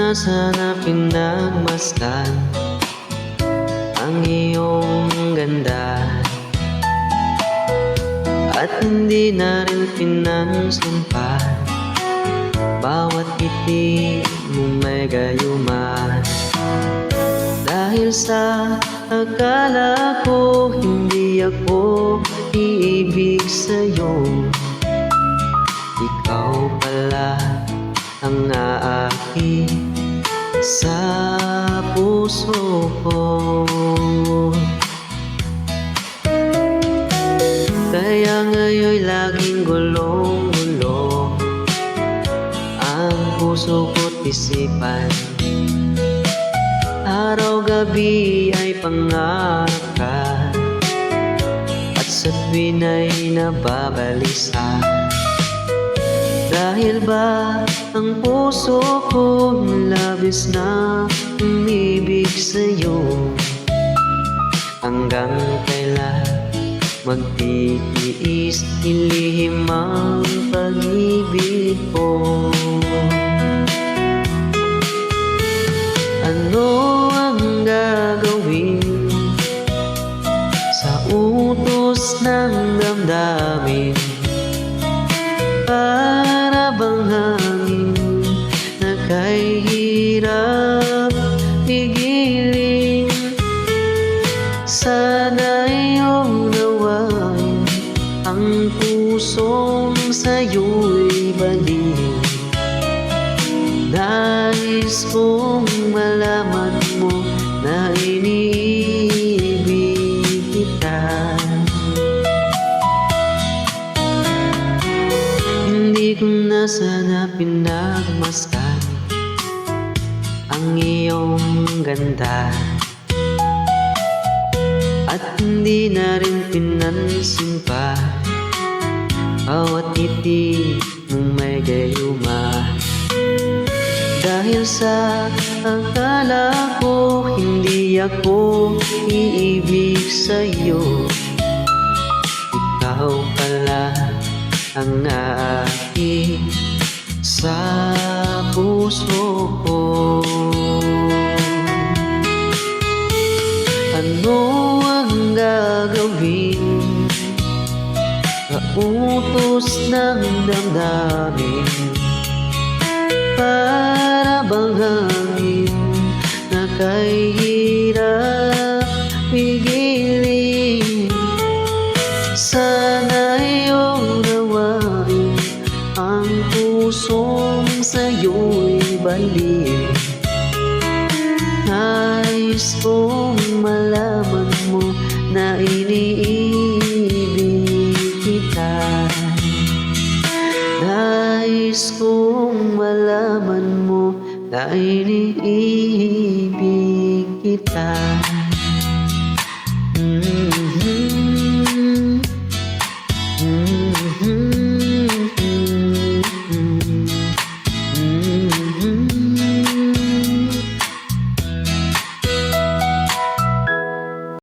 na sana pinagmasdan ang iyong ganda, at hindi na rin pinansampan bawat ngiti mo may gayuma. Dahil sa akala ko hindi ako iibig sa'yo, ikaw pala ang aaki sa puso ko. Kaya ngayon'y laging gulong-gulo ang puso ko't isipan. Araw-gabi ay pangarap ka, at sa tuwin ay nababalisa. Dahil ba ang puso ko labis na umibig sa'yo, hanggang kailan magtitiis ilihim ang pag-ibig ko? Ano ang gagawin sa utos ng damdamin? Para bang hangin na kahirap pigilin. Sana iyong nawain ang pusong sa'yo'y balik. Nais kong malaman mo na iniibig kita. Hindi ko na sana pinagmasdan ang iyong ganda, at hindi na rin pinansin pa bawat ngiti mong may gayuma. Dahil sa akala ko hindi ako iibig sa'yo, ikaw pala ang aaki sa puso ko. Ano ang gagawin sa utos ng damdamin? Para bang hangin na kahirap pigilin. Sana iyong nawain ang pusong sa'yo'y balik. Nais kong malaman mo na iniibig kita. Nais kong malaman mo na iniibig kita.